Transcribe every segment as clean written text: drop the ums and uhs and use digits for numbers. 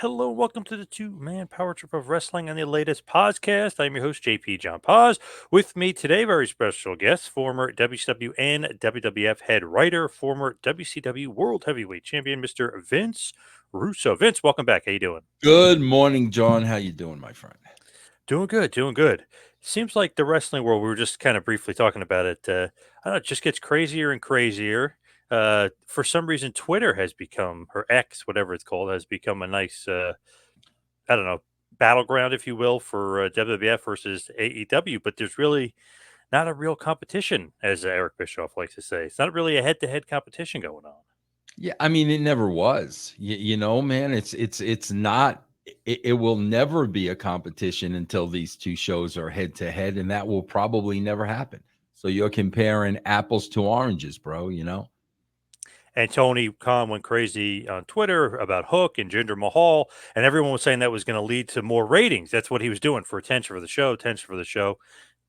Hello, and welcome to the two-man power trip of wrestling on the latest podcast. I'm your host, JP John Paz. With me today, very special guest, former WCW and WWF head writer, former WCW World Heavyweight Champion, Mr. Vince Russo. Vince, welcome back. How you doing? Good morning, John. How you doing, my friend? Doing good, doing good. Seems like the wrestling world, we were just kind of briefly talking about it. I don't know, it just gets crazier and crazier. For some reason, Twitter has become, or X, whatever it's called, has become a nice I don't know, battleground, if you will, for WWF versus AEW, but there's really not a real competition, as Eric Bischoff likes to say. It's not really a head-to-head competition going on. Yeah, I mean, it never was. Man, it's not. It will never be a competition until these two shows are head to head, and that will probably never happen. So you're comparing apples to oranges, bro. And Tony Khan went crazy on Twitter about Hook and Jinder Mahal, and everyone was saying that was going to lead to more ratings. That's what he was doing for attention for the show, attention for the show.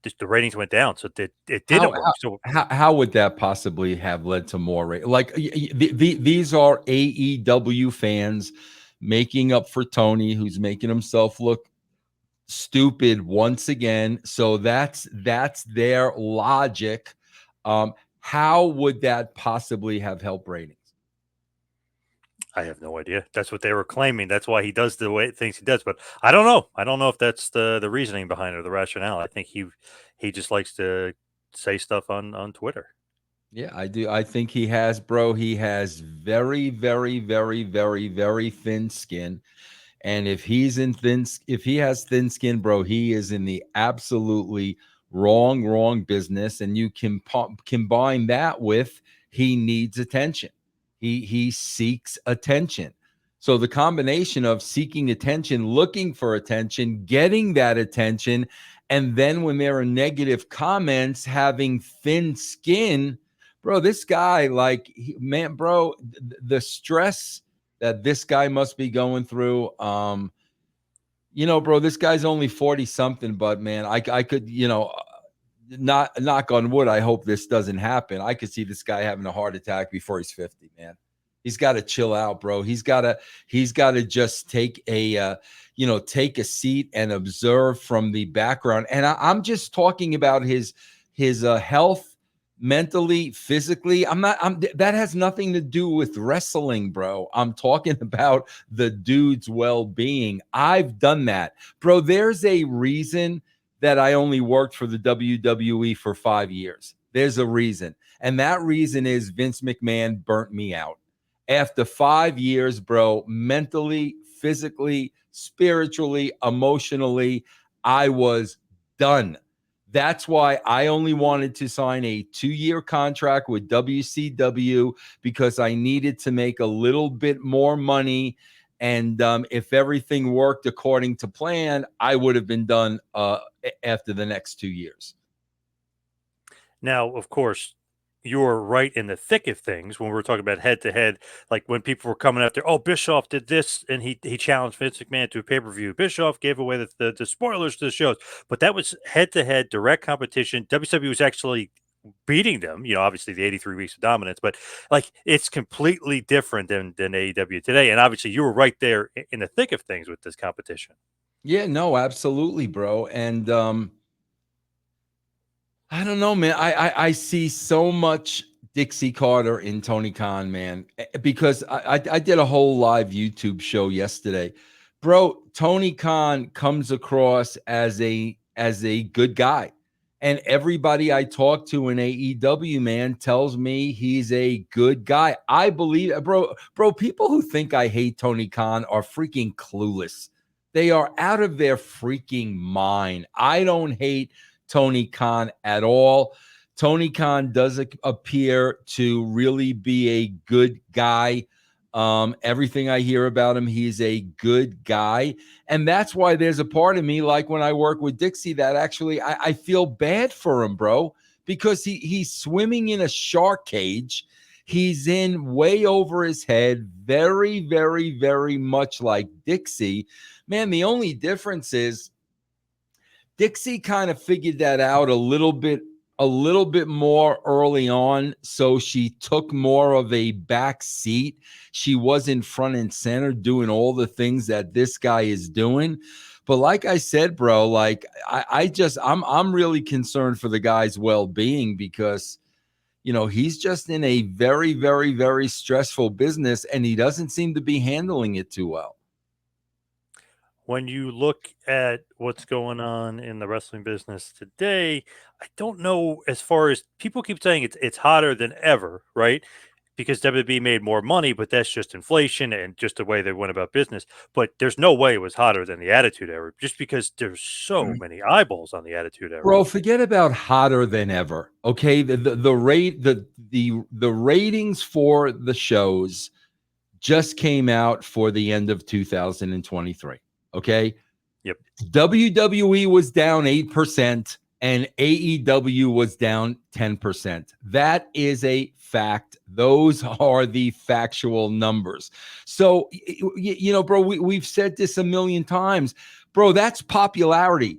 Just the ratings went down, so it How didn't work. how So how would that possibly have led to more Like these are AEW fans making up for Tony, who's making himself look stupid once again. So that's their logic. How would that possibly have helped ratings? I have no idea. That's what they were claiming. That's why he does the way things he does. But I don't know. I don't know if that's the reasoning behind it or the rationale. I think he just likes to say stuff on Twitter. Yeah, I do. I think he has, bro. He has very, very, very, very, very thin skin. And if he has thin skin, bro, he is in the absolutely wrong business. And you can combine that with he needs attention. He seeks attention. So the combination of seeking attention, looking for attention, getting that attention, and then when there are negative comments, having thin skin, bro, this guy, man, bro, the stress that this guy must be going through. Bro, this guy's only 40 something, but man, I could, not knock on wood. I hope this doesn't happen. I could see this guy having a heart attack before he's 50, man. He's got to chill out, bro. He's got to just take take a seat and observe from the background. And I'm just talking about his health, mentally, physically. That has nothing to do with wrestling, bro. I'm talking about the dude's well-being. I've done that, bro. There's a reason that I only worked for the WWE for 5 years. There's a reason. And that reason is Vince McMahon burnt me out. After 5 years, bro, mentally, physically, spiritually, emotionally, I was done. That's why I only wanted to sign a 2-year contract with WCW, because I needed to make a little bit more money. And if everything worked according to plan, I would have been done after the next 2 years. Now, of course, you're right in the thick of things when we were talking about head to head. Like when people were coming out there, oh, Bischoff did this, and he challenged Vince McMahon to a pay per view. Bischoff gave away the spoilers to the shows, but that was head to head, direct competition. WCW was actually beating them. Obviously the 83 weeks of dominance, but like it's completely different than AEW today. And obviously, you were right there in the thick of things with this competition. Yeah, no, absolutely, bro. And I don't know, man. I see so much Dixie Carter in Tony Khan, man, because I did a whole live YouTube show yesterday, bro. Tony Khan comes across as a good guy, and everybody I talk to in AEW, man, tells me he's a good guy. I believe, bro. People who think I hate Tony Khan are freaking clueless. They are out of their freaking mind. I don't hate Tony Khan at all. Tony Khan does appear to really be a good guy. Everything I hear about him, he's a good guy. And that's why there's a part of me, like when I work with Dixie, that actually I feel bad for him, bro, because he's swimming in a shark cage. He's in way over his head, very, very, very much like Dixie. Man, the only difference is Dixie kind of figured that out a little bit a little bit more early on, so she took more of a back seat. She wasn't front and center doing all the things that this guy is doing. But like I said, bro, like I'm really concerned for the guy's well-being, because he's just in a very, very, very stressful business, and he doesn't seem to be handling it too well. When you look at what's going on in the wrestling business today, I don't know, as far as people keep saying it's hotter than ever, right? Because WWE made more money, but that's just inflation and just the way they went about business. But there's no way it was hotter than the Attitude Era, just because there's so many eyeballs on the Attitude Era. Bro, forget about hotter than ever. Okay, the ratings for the shows just came out for the end of 2023. Okay, Yep. WWE was down 8% and AEW was down 10%. That is a fact. Those are the factual numbers. So, bro, we've said this a million times. Bro, that's popularity.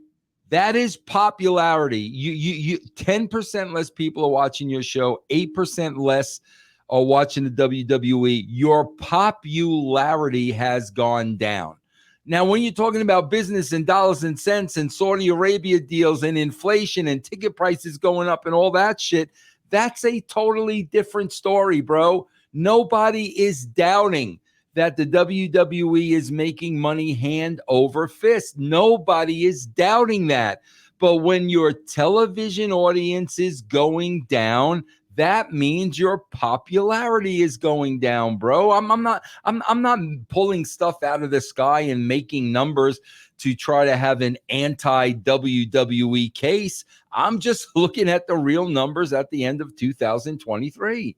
That is popularity. You 10% less people are watching your show, 8% less are watching the WWE. Your popularity has gone down. Now, when you're talking about business and dollars and cents and Saudi Arabia deals and inflation and ticket prices going up and all that shit, that's a totally different story, bro. Nobody is doubting that the WWE is making money hand over fist. Nobody is doubting that. But when your television audience is going down, that means your popularity is going down, bro. I'm not pulling stuff out of the sky and making numbers to try to have an anti-WWE case. I'm just looking at the real numbers at the end of 2023.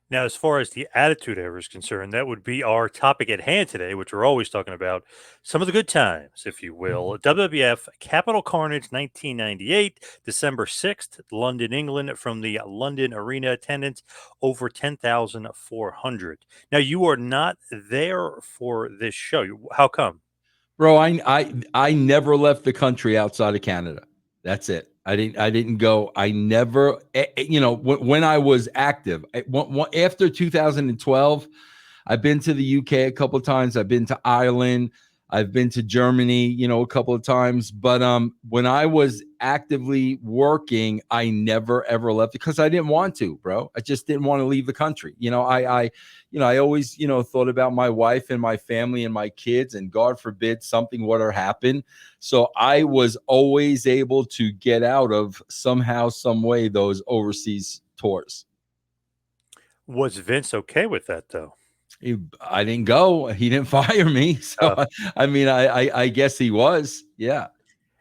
Now, as far as the Attitude Era is concerned, that would be our topic at hand today, which we're always talking about. Some of the good times, if you will. WWF Capital Carnage 1998, December 6th, London, England, from the London Arena, attendance over 10,400. Now, you are not there for this show. How come? Bro, I never left the country outside of Canada. That's it. I didn't go. I never, when I was active, after 2012, I've been to the UK a couple of times. I've been to Ireland. I've been to Germany, a couple of times. But when I was actively working, I never ever left because I didn't want to, bro. I just didn't want to leave the country. I always, thought about my wife and my family and my kids, and God forbid something were to happen. So I was always able to get out of somehow, some way, those overseas tours. Was Vince okay with that, though? I didn't go. He didn't fire me. So, I guess he was. Yeah.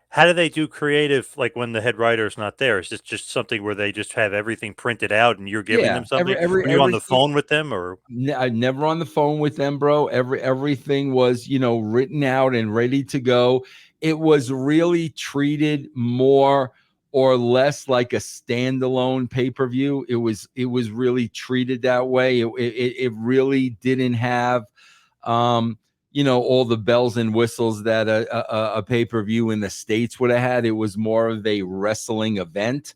How do they do creative, like when the head writer is not there? Is this just something where they just have everything printed out and you're giving Yeah. them something? Are you on the Everything. phone with them, or? I never on the phone with them, bro. Everything was, written out and ready to go. It was really treated more or less like a standalone pay-per-view. It was really treated that way. It really didn't have all the bells and whistles that a pay-per-view in the States would have had. It was more of a wrestling event.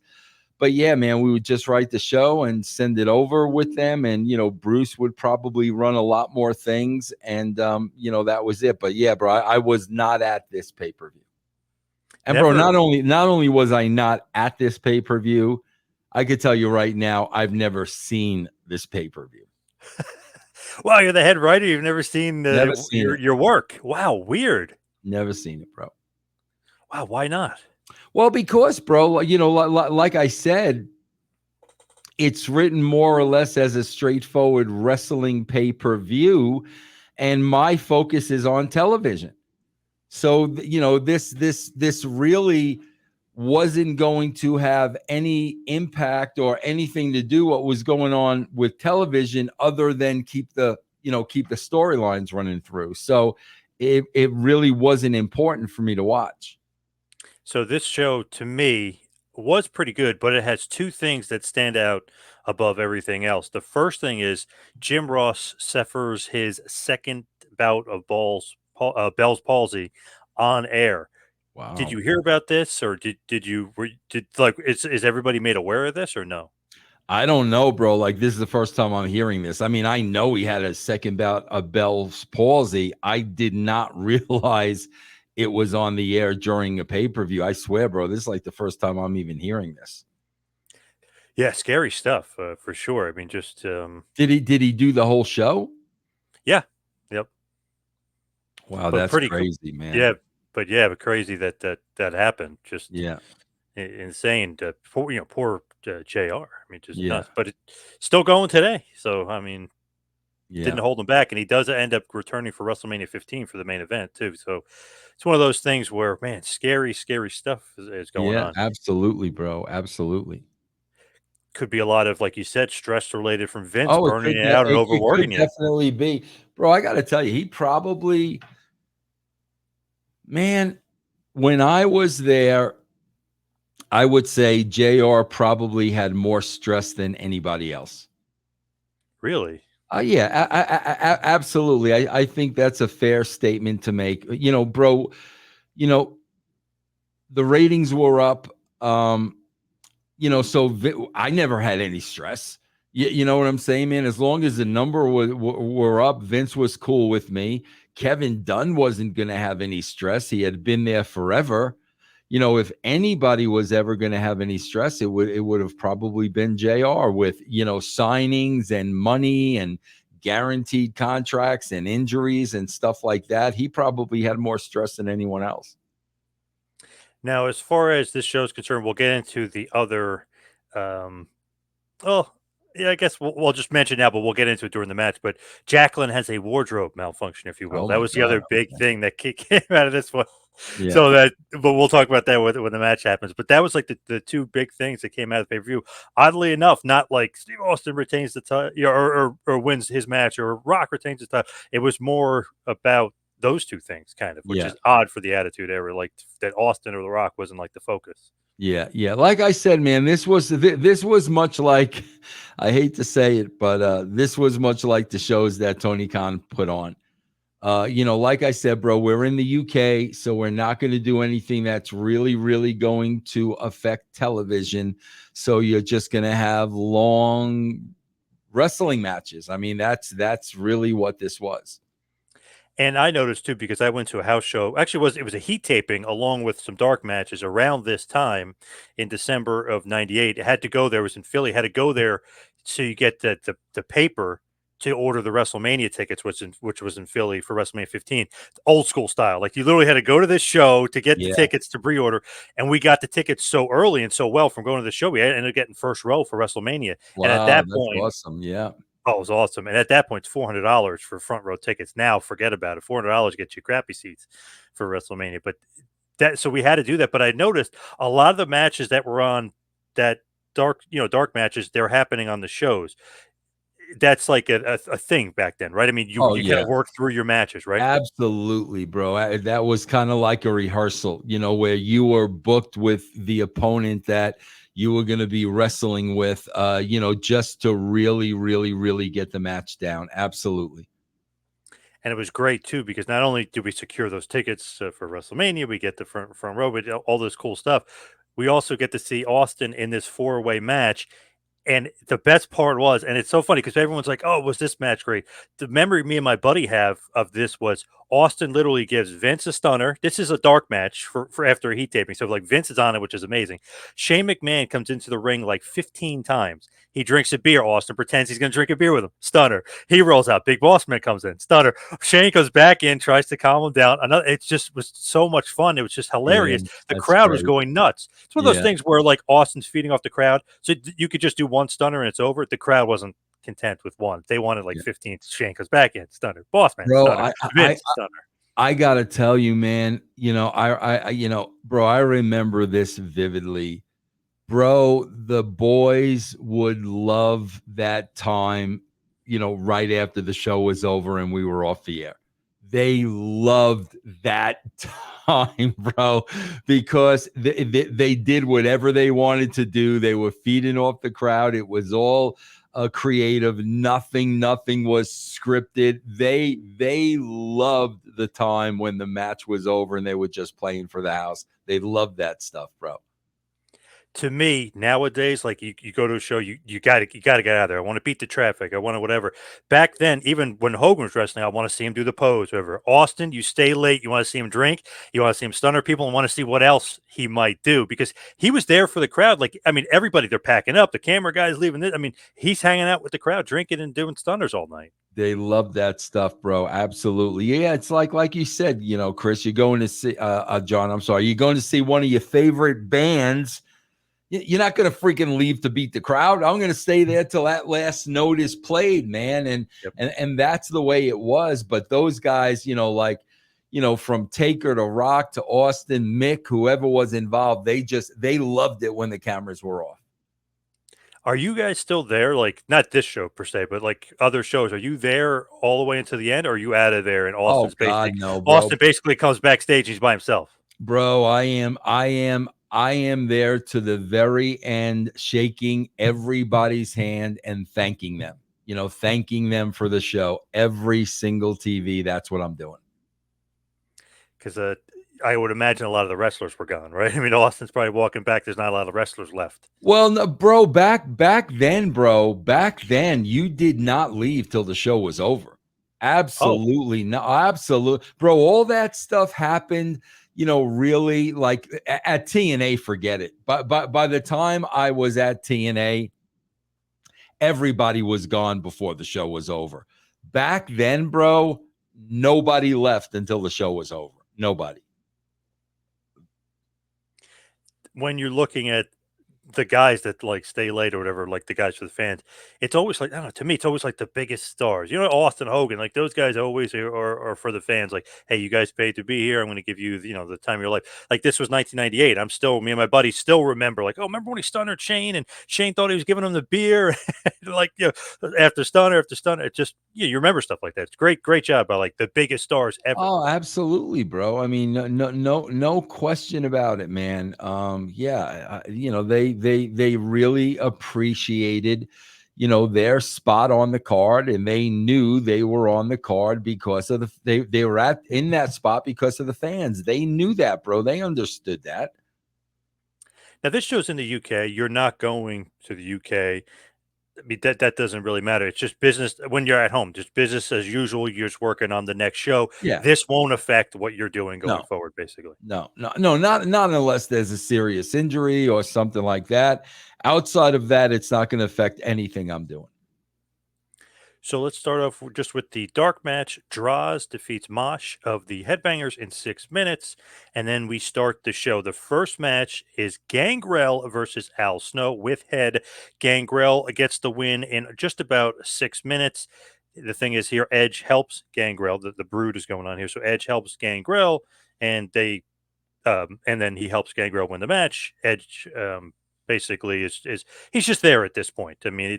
But yeah, man, we would just write the show and send it over with them. And, Bruce would probably run a lot more things. And, that was it. But yeah, bro, I was not at this pay-per-view. And Never. bro, not only was I not at this pay-per-view, I could tell you right now, I've never seen this pay-per-view. Wow, you're the head writer. You've never seen Never seen it. your work. Wow, weird. Never seen it, bro. Wow, why not? Well, because, bro, like I said, it's written more or less as a straightforward wrestling pay-per-view, and my focus is on television. So, this really wasn't going to have any impact or anything to do what was going on with television other than keep the storylines running through. So it really wasn't important for me to watch. So this show to me was pretty good, but it has two things that stand out above everything else. The first thing is Jim Ross suffers his second bout of Bell's palsy on air. Did Wow. you hear about this, or did like is everybody made aware of this or no? I don't know, bro. Like, this is the first time I'm hearing this. I mean, I know he had a second bout of Bell's palsy. I did not realize it was on the air during a pay-per-view. I swear, bro, this is like the first time I'm even hearing this. Yeah, scary stuff for sure. I mean, just Did he do the whole show? yeah, yep. Wow, But that's pretty cool. crazy, man. Yeah, but crazy that happened. Just Yeah, insane. Poor poor Jr. I mean, just yeah, nuts. But it's still going today. So I mean, yeah, didn't hold him back, and he does end up returning for WrestleMania 15 for the main event too. So it's one of those things where, man, scary stuff is going yeah. on. Absolutely, bro. Absolutely. Could be a lot of, like you said, stress related from Vince Oh, burning it out and it could overworking you. definitely be, bro. I got to tell you, he probably, man. When I was there, I would say JR probably had more stress than anybody else. Really? Yeah, absolutely. I think that's a fair statement to make. Bro, you know, the ratings were up. So I never had any stress. You know what I'm saying, man? As long as the number were up, Vince was cool with me. Kevin Dunn wasn't going to have any stress. He had been there forever. If anybody was ever going to have any stress, it would have probably been JR with, signings and money and guaranteed contracts and injuries and stuff like that. He probably had more stress than anyone else. Now, as far as this show is concerned, we'll get into the other. Um, oh, yeah, I guess we'll just mention now, but we'll get into it during the match. But Jacqueline has a wardrobe malfunction, if you will. Oh That my was the God. other big Okay. thing that came out of this one. Yeah. So but we'll talk about that when the match happens. But that was like the two big things that came out of the pay per view. Oddly enough, not like Steve Austin retains the title, or wins his match, or Rock retains the title. It was more about those two things, kind of, which Yeah. is odd for the Attitude Era, like that Austin or the Rock wasn't like the focus. Yeah, yeah. Like I said, man, this was much like, I hate to say it, but this was much like the shows that Tony Khan put on. Like I said, bro, we're in the UK, so we're not going to do anything that's really, really going to affect television. So you're just going to have long wrestling matches. I mean, that's really what this was. And I noticed too, because I went to a house show. Actually, it was a heat taping along with some dark matches around this time in December of '98. It had to go there. It was in Philly. Had to go there so you get the paper to order the WrestleMania tickets, which was in Philly for WrestleMania 15, old school style. Like you literally had to go to this show to get the Yeah. tickets to pre-order, and we got the tickets so early and so well from going to the show. We ended up getting first row for WrestleMania, and at Wow, that that's point. awesome. Yeah. Oh, it was awesome, and at that point, it's $400 for front row tickets. Now, forget about it. $400 gets you crappy seats for WrestleMania. But so we had to do that. But I noticed a lot of the matches that were on that dark matches, they're happening on the shows. That's like a thing back then, right? I mean, you Oh, you kind yeah. of work through your matches, right? Absolutely, bro. That was kind of like a rehearsal, where you were booked with the opponent that you were going to be wrestling with, just to really, really, really get the match down. Absolutely. And it was great too because not only did we secure those tickets for WrestleMania, we get the front row, but all this cool stuff. We also get to see Austin in this four-way match. And the best part was, and it's so funny because everyone's like, "Oh, was this match great?" The memory me and my buddy have of this was Austin literally gives Vince a stunner. This is a dark match for after a heat taping, so like Vince is on it, which is amazing. Shane McMahon comes into the ring like 15 times. He drinks a beer. Austin pretends he's going to drink a beer with him. Stunner. He rolls out. Big Boss Man comes in. Stunner. Shane goes back in, tries to calm him down. It just was so much fun. It was just hilarious. Man, The that's crowd was great. going nuts. It's one of those Yeah. things where like Austin's feeding off the crowd, so you could just do one stunner and it's over. The crowd wasn't content with one; they wanted like Yeah. 15. Shane goes back in, stunner. Boss Man, Bro, stunner. I Vince, stunner. I gotta tell you, man, bro, I remember this vividly. Bro, the boys would love that time, right after the show was over and we were off the air. They loved that time, bro, because they did whatever they wanted to do. They were feeding off the crowd. It was all creative. Nothing was scripted. They loved the time when the match was over and they were just playing for the house. They loved that stuff, bro. To me nowadays, like you go to a show, you gotta get out of there. I want to beat the traffic. I want to whatever. Back then, even when Hogan was wrestling, I want to see him do the pose, whatever. Austin, you stay late, you want to see him drink, you want to see him stunner people, and want to see what else he might do because he was there for the crowd. Like I mean, everybody they're packing up, the camera guys leaving. I mean, he's hanging out with the crowd, drinking and doing stunners all night. They love that stuff, bro. Absolutely. Yeah, it's like you said, Chris, you're going to see John, I'm sorry. You're going to see one of your favorite bands. You're not going to freaking leave to beat the crowd. I'm going to stay there till that last note is played, man. And Yep. and that's the way it was. But those guys, from Taker to Rock to Austin, Mick, whoever was involved, they loved it when the cameras were off. Are you guys still there? Like not this show per se, but like other shows. Are you there all the way into the end, or are you out of there? And Oh God, no, bro. Austin basically comes backstage. He's by himself. Bro, I am there to the very end, shaking everybody's hand and thanking them. Thanking them for the show. Every single TV, that's what I'm doing. Because I would imagine a lot of the wrestlers were gone, right? I mean, Austin's probably walking back. There's not a lot of wrestlers left. Well, no, bro, back then, you did not leave till the show was over. Absolutely, no, absolutely, bro. All that stuff happened, really like at TNA. Forget it. But by the time I was at TNA, everybody was gone before the show was over. Back then, bro, nobody left until the show was over. Nobody. When you're looking at the guys that like stay late or whatever, like the guys for the fans, it's always like I don't know. To me, it's always like the biggest stars. Austin Hogan, like those guys always are for the fans. Like, hey, you guys paid to be here. I'm going to give you, the time of your life. Like this was 1998. Me and my buddy still remember. Like, oh, remember when he stunnered Shane and Shane thought he was giving him the beer. Like, after stunner after stunner. It just you remember stuff like that. It's great job by like the biggest stars ever. Oh, absolutely, bro. I mean, no question about it, man. They really appreciated, their spot on the card, and they knew they were on the card because of they were in that spot because of the fans. They knew that, bro. They understood that. Now this show's in the UK. You're not going to the UK. I mean, that doesn't really matter. It's just business when you're at home, just business as usual. You're just working on the next show. Yeah. This won't affect what you're doing going forward, basically. No, not unless there's a serious injury or something like that. Outside of that, it's not going to affect anything I'm doing. So let's start off just with the dark match. Draws defeats Mosh of the Headbangers in 6 minutes. And then we start the show. The first match is Gangrel versus Al Snow with Head. Gangrel gets the win in just about 6 minutes. The thing is here, Edge helps Gangrel. The brood is going on here. So Edge helps Gangrel, and and then he helps Gangrel win the match. Edge basically is he's just there at this point. I mean,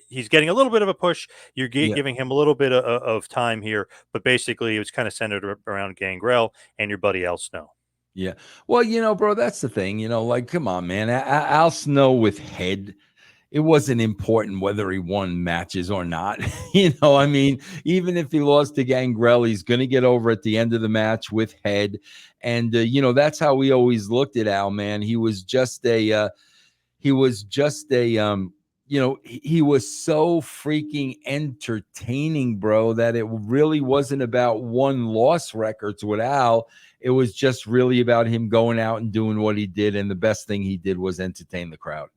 he's getting a little bit of a push. You're giving him a little bit of time here, but basically it was kind of centered around Gangrel and your buddy Al Snow. Yeah. Well, bro, that's the thing. Like, come on, man. Al Snow with Head. It wasn't important whether he won matches or not. I mean, even if he lost to Gangrel, he's going to get over at the end of the match with Head. And, that's how we always looked at Al, man. He was just he was so freaking entertaining, bro, that it really wasn't about one-loss records with Al. It was just really about him going out and doing what he did. And the best thing he did was entertain the crowd.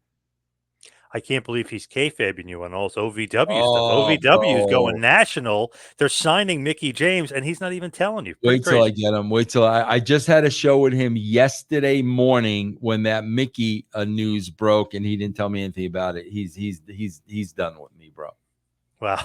I can't believe he's kayfabing you on all this OVW stuff. OVW is bro. going national. They're signing Mickey James, and he's not even telling you. Wait till I get him. Wait till I just had a show with him yesterday morning when that Mickey news broke, and he didn't tell me anything about it. He's done with me, bro. Wow.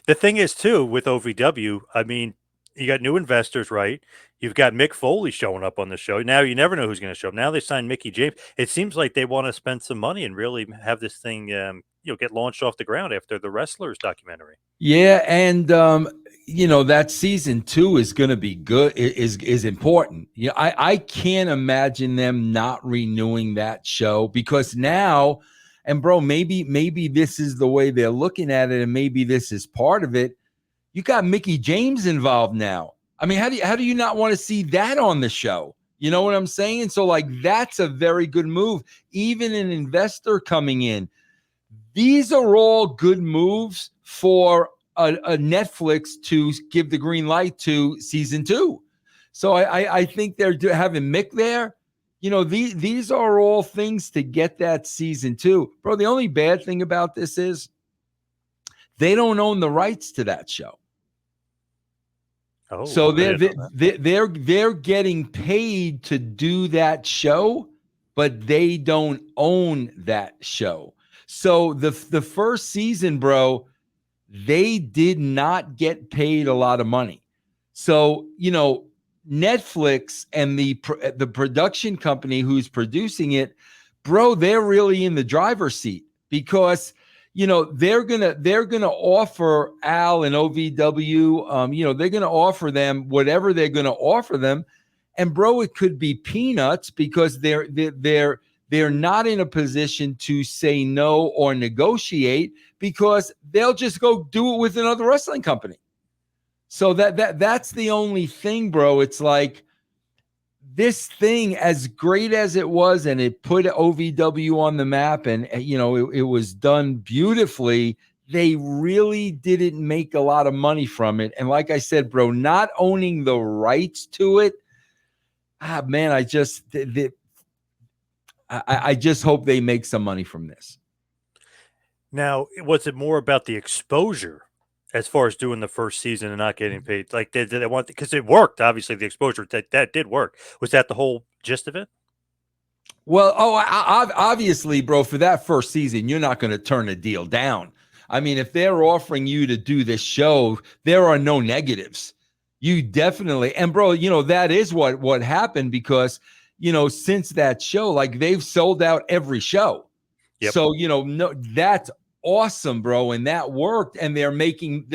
The thing is, too, with OVW, I mean, you got new investors, right? You've got Mick Foley showing up on the show. Now you never know who's going to show up. Now they signed Mickey James. It seems like they want to spend some money and really have this thing, get launched off the ground after the Wrestlers documentary. Yeah, and that season 2 is going to be good. Is important. I can't imagine them not renewing that show because now And bro, maybe this is the way they're looking at it, and maybe this is part of it. You got Mickey James involved now. I mean, how do you not want to see that on the show? You know what I'm saying? So like, that's a very good move. Even an investor coming in. These are all good moves for a Netflix to give the green light to season 2. So I think they're having Mick there. You know, these are all things to get that season 2. Bro, the only bad thing about this is they don't own the rights to that show. Oh, So they're getting paid to do that show, but they don't own that show. So the first season, bro, they did not get paid a lot of money. So, you know, Netflix and the production company who's producing it, bro, they're really in the driver's seat because, you know, they're gonna offer Al and OVW, you know, they're gonna offer them whatever they're gonna offer them, and bro, it could be peanuts because they're not in a position to say no or negotiate because they'll just go do it with another wrestling company. So that's the only thing, bro. It's like this thing, as great as it was, and it put OVW on the map, and you know it was done beautifully. They really didn't make a lot of money from it, and like I said, bro, not owning the rights to it, man, I just hope they make some money from this. Now, was it more about the exposure as far as doing the first season and not getting paid? Like, did they want, because it worked, obviously, the exposure that did work. Was that the whole gist of it? Well, obviously, bro, for that first season, you're not going to turn a deal down. I mean, if they're offering you to do this show, there are no negatives. You definitely, and bro, you know, that is what happened because, you know, since that show, like they've sold out every show. Yep. So, you know, no, that's awesome, bro. And that worked. And they're making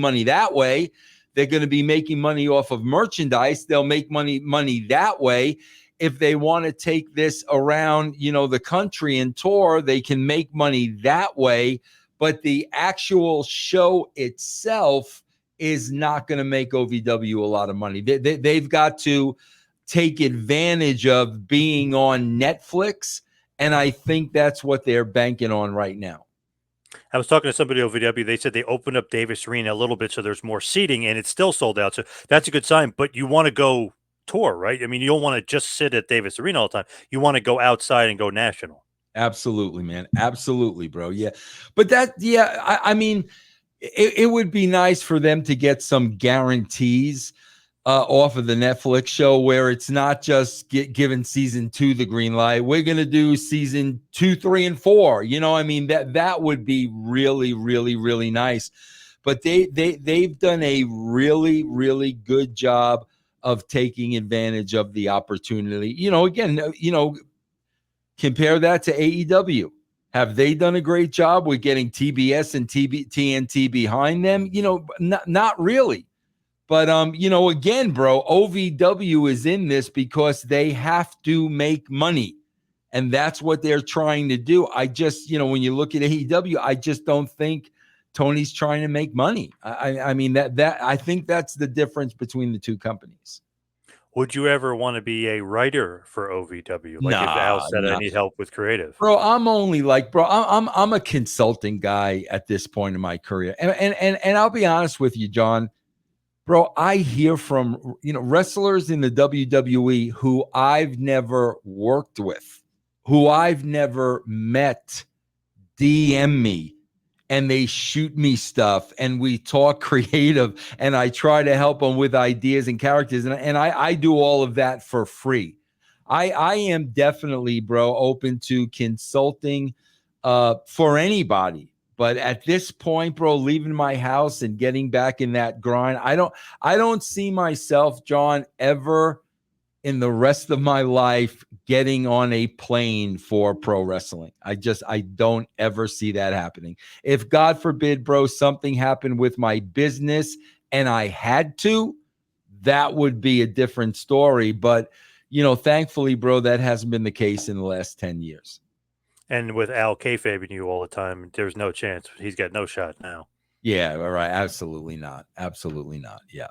money that way. They're going to be making money off of merchandise. They'll make money that way. If they want to take this around, you know, the country and tour, they can make money that way. But the actual show itself is not going to make OVW a lot of money. They've got to take advantage of being on Netflix. And I think that's what they're banking on right now. I was talking to somebody at OVW. They said they opened up Davis Arena a little bit so there's more seating, and it's still sold out. So that's a good sign. But you want to go tour, right? I mean, you don't want to just sit at Davis Arena all the time. You want to go outside and go national. Absolutely, man. Absolutely, bro. Yeah. But I mean, it would be nice for them to get some guarantees off of the Netflix show where it's not just given season 2 the green light. We're going to do season 2, 3, and 4. You know, I mean, that would be really, really, really nice. But they've done a really, really good job of taking advantage of the opportunity. You know, again, you know, compare that to AEW. Have they done a great job with getting TBS and TNT behind them? You know, not really. But, you know, again, bro, OVW is in this because they have to make money. And that's what they're trying to do. I just, you know, when you look at AEW, I just don't think Tony's trying to make money. I mean, that I think that's the difference between the two companies. Would you ever want to be a writer for OVW? Like if Al said, I need help with creative. Bro, I'm only like, bro, I'm a consulting guy at this point in my career. And I'll be honest with you, John. Bro, I hear from, you know, wrestlers in the WWE who I've never worked with, who I've never met, DM me, and they shoot me stuff, and we talk creative, and I try to help them with ideas and characters, and I do all of that for free. I am definitely, bro, open to consulting for anybody. But at this point, bro, leaving my house and getting back in that grind, I don't see myself, John, ever in the rest of my life getting on a plane for pro wrestling. I don't ever see that happening. If God forbid, bro, something happened with my business and I had to, that would be a different story. But, you know, thankfully, bro, that hasn't been the case in the last 10 years. And with Al kayfabing you all the time, there's no chance. He's got no shot now. Yeah, all right. Absolutely not. Absolutely not. Yeah.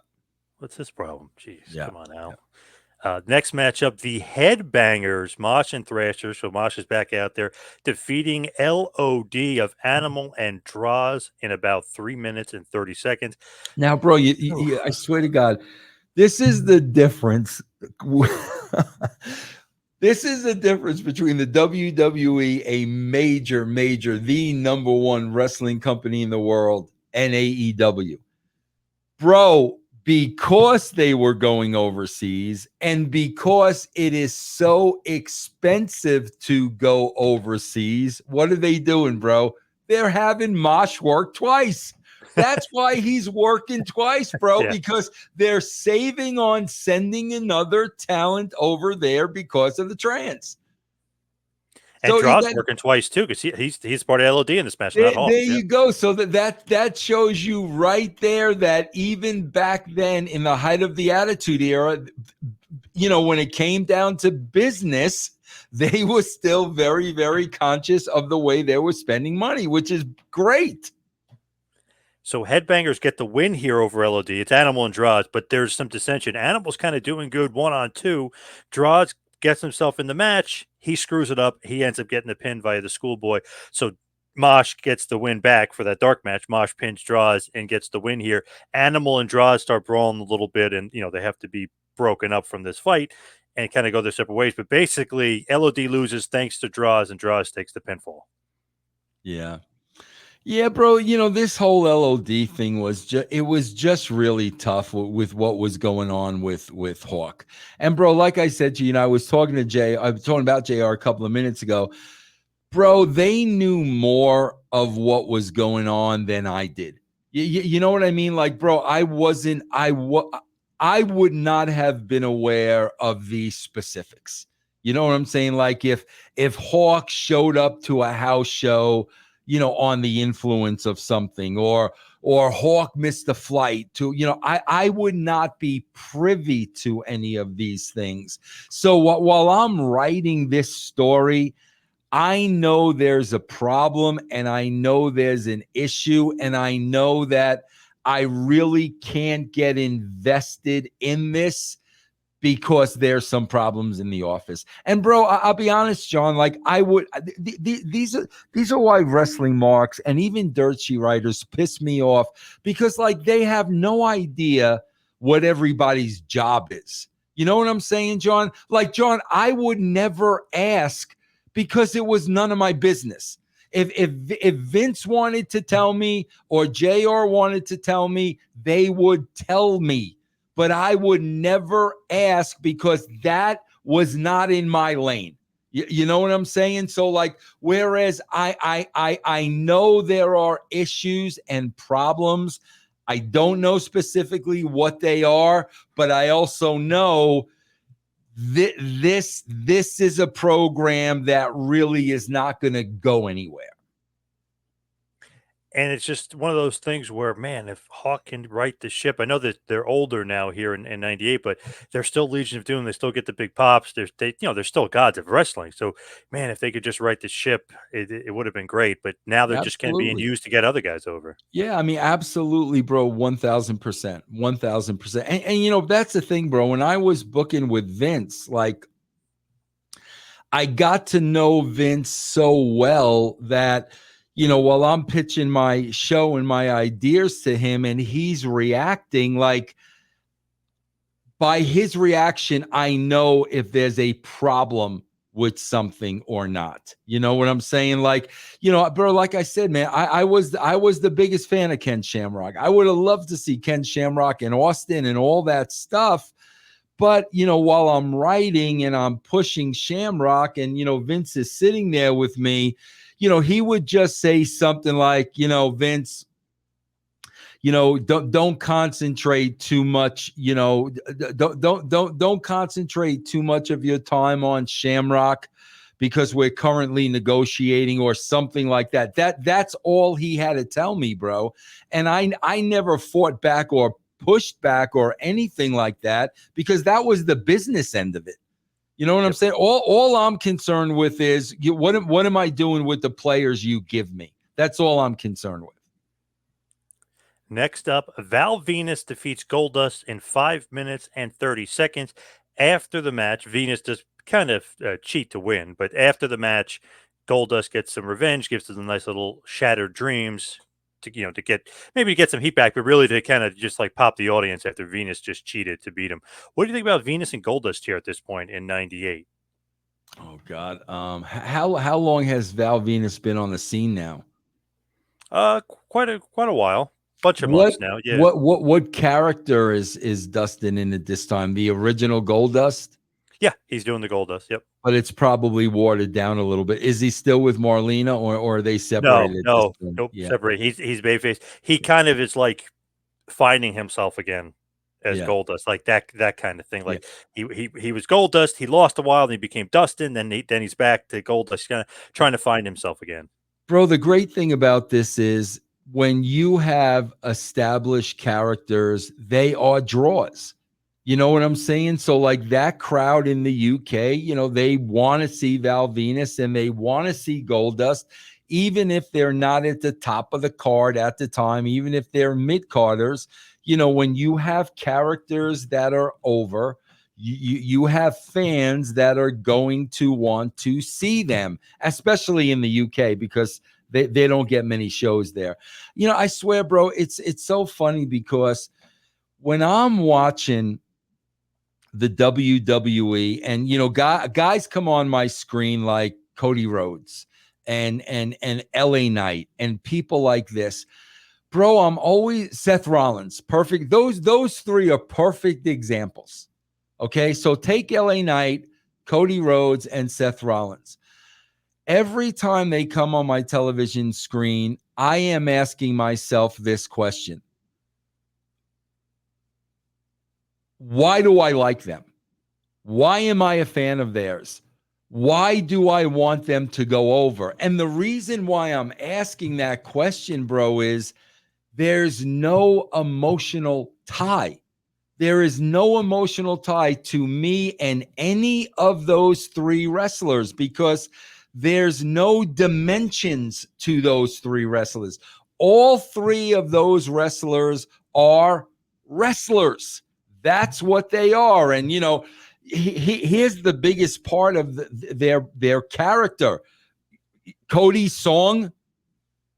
What's his problem? Jeez, Yeah. come on, Yeah. Al. Next matchup, the Headbangers, Mosh and Thrasher. So Mosh is back out there defeating LOD of Animal and Draws in about 3 minutes and 30 seconds. Now, bro, I swear to God, this is the difference. This is the difference between the WWE, a major, the number one wrestling company in the world, and AEW. Bro, because they were going overseas and because it is so expensive to go overseas, what are they doing, bro? They're having Mosh work twice. That's why he's working twice, bro, Yeah. because they're saving on sending another talent over there because of the trans. And So Draws working twice too, because he's part of LOD in this match, not Hawk. there Yeah. you go. So that shows you right there that even back then, in the height of the Attitude Era, when it came down to business, they were still very, very conscious of the way they were spending money, which is great. So Headbangers get the win here over LOD. It's Animal and Draws, but there's some dissension. Animal's kind of doing good 1-on-2. Draws gets himself in the match. He screws it up. He ends up getting the pin via the schoolboy. So Mosh gets the win back for that dark match. Mosh pins Draws and gets the win here. Animal and Draws start brawling a little bit, and they have to be broken up from this fight and kind of go their separate ways. But basically, LOD loses thanks to Draws, and Draws takes the pinfall. Yeah. Yeah, bro, this whole LOD thing was just really tough with what was going on with Hawk. And bro, like I said to you, I was talking about JR a couple of minutes ago. Bro, they knew more of what was going on than I did. You know what I mean? Like, bro, I would not have been aware of these specifics. You know what I'm saying? Like if Hawk showed up to a house show, on the influence of something, or Hawk missed a flight to, I would not be privy to any of these things. So while I'm writing this story, I know there's a problem and I know there's an issue and I know that I really can't get invested in this because there's some problems in the office. And bro, I'll be honest, John, like I would, these are why wrestling marks and even dirt sheet writers piss me off, because like they have no idea what everybody's job is. You know what I'm saying, John? Like, John, I would never ask because it was none of my business. If Vince wanted to tell me or JR wanted to tell me, they would tell me. But I would never ask because that was not in my lane. You know what I'm saying? So like, whereas I know there are issues and problems. I don't know specifically what they are, but I also know this is a program that really is not going to go anywhere. And it's just one of those things where, man, if Hawk can right the ship, I know that they're older now here in '98, but they're still Legion of Doom. They still get the big pops. They're still gods of wrestling. So, man, if they could just right the ship, it would have been great. But now they're just kind of being Absolutely. used to get other guys over. Yeah, I mean, absolutely, bro. 1000%. 1000%. And that's the thing, bro. When I was booking with Vince, like, I got to know Vince so well that, while I'm pitching my show and my ideas to him and he's reacting, like, by his reaction, I know if there's a problem with something or not. You know what I'm saying? Like, bro, like I said, man, I was the biggest fan of Ken Shamrock. I would have loved to see Ken Shamrock in Austin and all that stuff. But, while I'm writing and I'm pushing Shamrock and, Vince is sitting there with me, he would just say something like, Vince, don't concentrate too much, don't concentrate too much of your time on Shamrock because we're currently negotiating or something like that. That's all he had to tell me, bro. And I never fought back or pushed back or anything like that because that was the business end of it. You know what I'm Yep. saying? All I'm concerned with is what am I doing with the players you give me? That's all I'm concerned with. Next up, Val Venus defeats Goldust in 5 minutes and 30 seconds. After the match, Venus does kind of cheat to win, but after the match, Goldust gets some revenge, gives us a nice little shattered dreams to get maybe to get some heat back, but really to kind of just like pop the audience after Venus just cheated to beat him. What do you think about Venus and Goldust here at this point in '98? Oh God. How long has Val Venus been on the scene now? Quite a while, bunch of What months now. Yeah, what character is Dustin in at this time? The original Goldust? yeah, he's doing the Goldust. Yep. But it's probably watered down a little bit. Is he still with Marlena, or are they No, separated at this no, point? nope, Yeah, separate. He's Bayface. He kind of is like finding himself again as yeah, Goldust, like that kind of thing. yeah. Like he was Goldust, he lost a while, and he became Dustin, then he's back to Goldust, kind of trying to find himself again. Bro, the great thing about this is when you have established characters, they are draws. You know what I'm saying? So, like that crowd in the UK, they want to see Val Venus and they want to see Goldust, even if they're not at the top of the card at the time, even if they're mid carders. When you have characters that are over, you have fans that are going to want to see them, especially in the UK, because they don't get many shows there. I swear, bro, it's so funny because when I'm watching the WWE and guys come on my screen like Cody Rhodes and LA Knight and people like this, bro, I'm always Seth Rollins, perfect. Those three are perfect examples. Okay, so take LA Knight, Cody Rhodes, and Seth Rollins. Every time they come on my television screen, I am asking myself this question: why do I like them? Why am I a fan of theirs? Why do I want them to go over? And the reason why I'm asking that question, bro, is there's no emotional tie. There is no emotional tie to me and any of those three wrestlers because there's no dimensions to those three wrestlers. All three of those wrestlers are wrestlers. That's what they are. And, here's the biggest part of their character. Cody's song,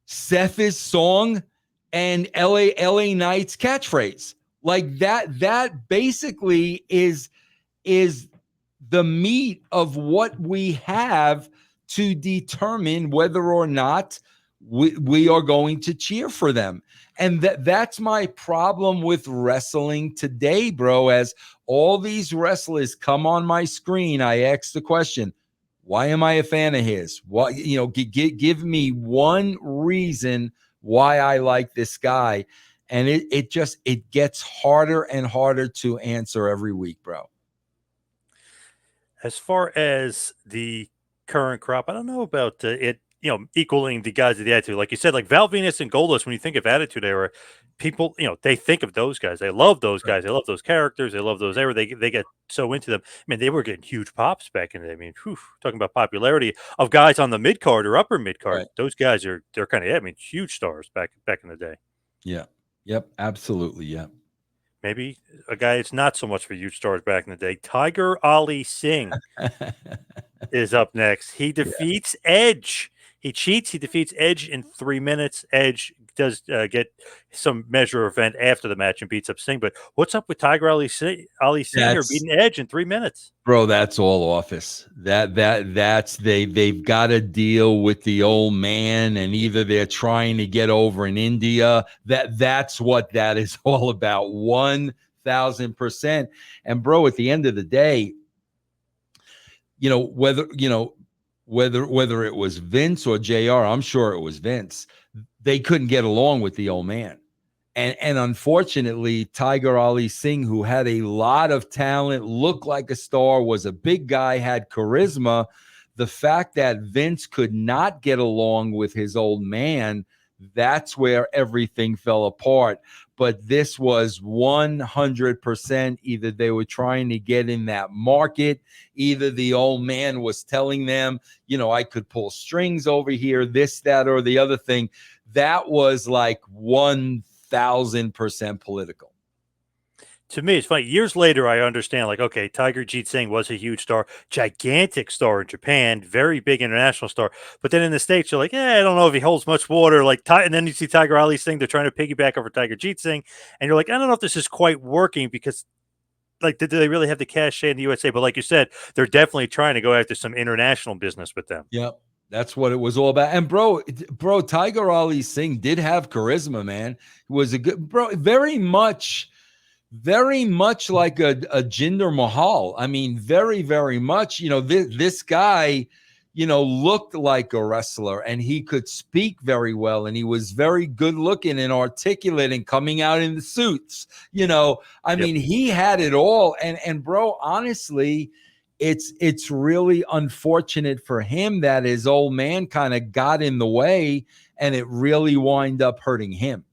Seth's song, and LA Knight's catchphrase. Like that basically is the meat of what we have to determine whether or not we are going to cheer for them. And that's my problem with wrestling today, bro. As all these wrestlers come on my screen, I ask the question, why am I a fan of his? What, give me one reason why I like this guy. And it gets harder and harder to answer every week, bro. As far as the current crop, I don't know about it, equaling the guys of the Attitude. Like you said, like Val Venus and Goldust, when you think of Attitude Era, people, they think of those guys. They love those Right. guys. They love those characters. They love those era. They get so into them. I mean, they were getting huge pops back in the day. I mean, whew, talking about popularity of guys on the mid card or upper mid card. Right. Those guys they're kind of, I mean, huge stars back in the day. Yeah. Yep. Absolutely. Yeah. Maybe a guy that's not so much for huge stars back in the day. Tiger Ali Singh is up next. He Yeah. defeats Edge. He cheats. He defeats Edge in 3 minutes. Edge does get some measure of event after the match and beats up Singh. But what's up with Tiger Ali Singh here That's beating Edge in 3 minutes? Bro, that's all office. That's they've got to deal with the old man, and either they're trying to get over in India. That's what that is all about. 1,000%. And bro, at the end of the day, whether it was Vince or JR, I'm sure it was Vince. They couldn't get along with the old man. And unfortunately, Tiger Ali Singh, who had a lot of talent, looked like a star, was a big guy, had charisma. The fact that Vince could not get along with his old man, That's where everything fell apart. But this was 100% either they were trying to get in that market, either the old man was telling them, you know, I could pull strings over here, this, that, or the other thing. That was like 1000% political. To me, it's funny. Years later, I understand, like, okay, Tiger Jeet Singh was a huge star, gigantic star in Japan, very big international star. But then in the States, you're like, I don't know if he holds much water. Like, and then you see Tiger Ali Singh, they're trying to piggyback over Tiger Jeet Singh. And you're like, I don't know if this is quite working because, like, do they really have the cachet in the USA? But like you said, they're definitely trying to go after some international business with them. Yep. That's what it was all about. And bro, Tiger Ali Singh did have charisma, man. He was a good bro, very much like a Jinder Mahal. I mean, very, very much, you know, this guy, you know, looked like a wrestler and he could speak very well and he was very good looking and articulate and coming out in the suits, you know. I mean, he had it all. And bro, honestly, it's really unfortunate for him that his old man kind of got in the way and it really wind up hurting him.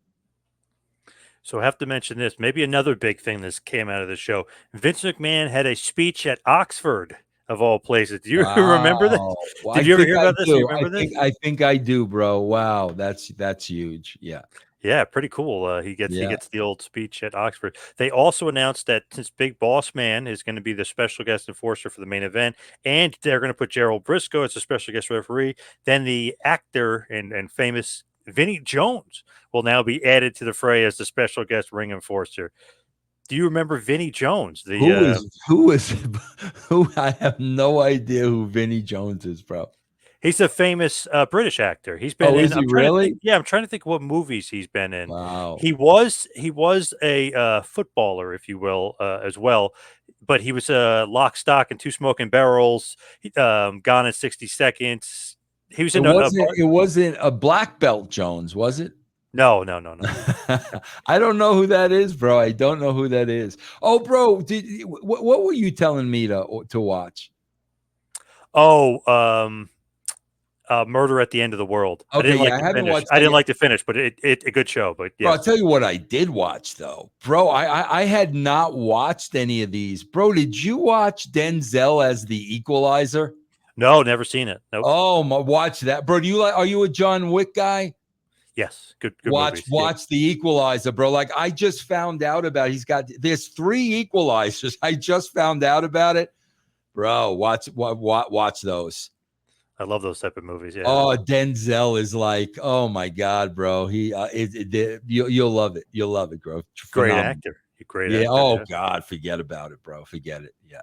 So I have to mention this. Maybe another big thing that came out of the show. Vince McMahon had a speech at Oxford, of all places. Do you remember this? Wow. Well, Did I you ever think hear I about this? Do you do. remember this? I think I do, bro. Wow, that's huge. Yeah. Yeah, pretty cool. He Yeah. gets the old speech at Oxford. They also announced that since Big Boss Man is going to be the special guest enforcer for the main event, and they're going to put Gerald Briscoe as a special guest referee, then the actor and famous Vinnie Jones will now be added to the fray as the special guest ring enforcer. Do you remember Vinnie Jones? Who is who? I have no idea who Vinnie Jones is, bro. He's a famous British actor. He's been Oh, in. is he really? I'm trying to think what movies he's been in. Wow. He was a footballer, if you will, as well. But he was Lock, Stock, and Two Smoking Barrels. Gone in 60 Seconds. He was It in wasn't a black belt Jones, was it? No. I don't know who that is, bro. I don't know who that is. Oh, bro, what were you telling me to watch? Oh, Murder at the End of the World. Okay, I didn't like I to haven't finish. watched I that didn't yet. like to finish, but it a good show. But Bro, yes. I'll tell you what I did watch though, bro. I had not watched any of these, bro. Did you watch Denzel as the Equalizer? No, never seen it. Nope. Oh my, watch that, bro. Do you like? Are you a John Wick guy? Yes, good movies. Watch the Equalizer, bro. Like I just found out about. There's 3 Equalizers. I just found out about it, bro. Watch those. I love those type of movies. Yeah. Oh, Denzel is like, oh my god, bro. You'll love it. You'll love it, bro. Great Phenomenal. actor. Great Yeah. actor. Oh Yeah. god, forget about it, bro. Forget it. Yeah.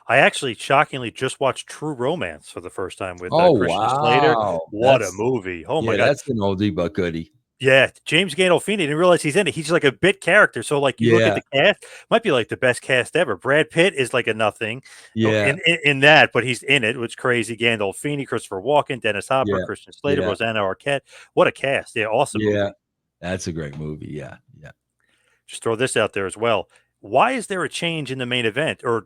I actually shockingly just watched True Romance for the first time with Oh Christian Slater. wow. What a movie. Oh my God. That's an oldie but goodie. Yeah. James Gandolfini, didn't realize he's in it. He's like a bit character. So like you look at Yeah. the cast, might be like the best cast ever. Brad Pitt is like a nothing Yeah. in that, but he's in it, which is crazy. Gandolfini, Christopher Walken, Dennis Hopper, Yeah. Christian Slater, Yeah. Rosanna Arquette. What a cast. Yeah. Awesome Yeah. movie. That's a great movie. Yeah. Yeah. Just throw this out there as well. Why is there a change in the main event or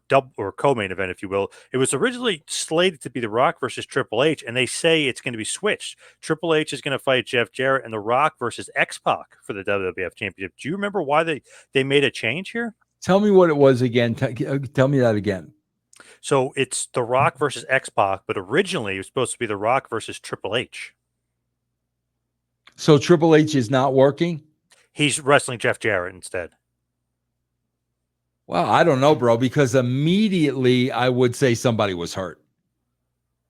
co-main event, if you will? It was originally slated to be The Rock versus Triple H, and they say it's going to be switched. Triple H is going to fight Jeff Jarrett, and The Rock versus X-Pac for the WWF Championship. Do you remember why they made a change here? Tell me what it was again. Tell me that again. So it's The Rock versus X-Pac, but originally it was supposed to be The Rock versus Triple H. So Triple H is not working? He's wrestling Jeff Jarrett instead. Well, I don't know, bro, because immediately I would say somebody was hurt.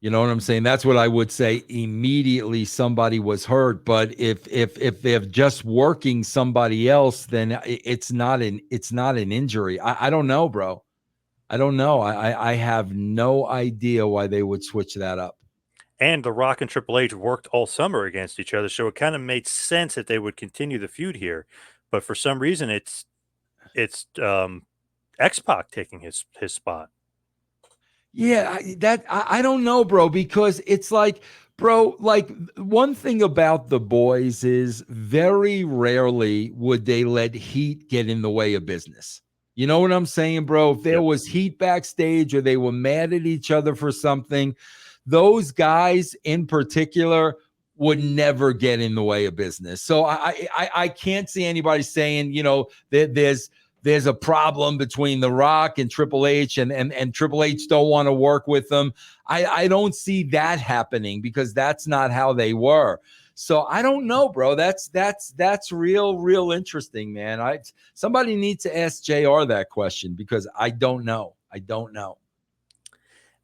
You know what I'm saying? That's what I would say. Immediately somebody was hurt. But if they're just working somebody else, then it's not an injury. I don't know, bro. I don't know. I have no idea why they would switch that up. And The Rock and Triple H worked all summer against each other, so it kind of made sense that they would continue the feud here. But for some reason, it's X-Pac taking his spot. Yeah, I don't know, bro, because it's like, bro, like one thing about the boys is very rarely would they let heat get in the way of business. You know what I'm saying, bro? If there was heat backstage or they were mad at each other for something, those guys in particular would never get in the way of business. So I can't see anybody saying, you know, that there's a problem between The Rock and Triple H, and Triple H don't want to work with them. I don't see that happening, because that's not how they were. So I don't know, bro. That's real interesting, man. Somebody needs to ask JR that question, because I don't know.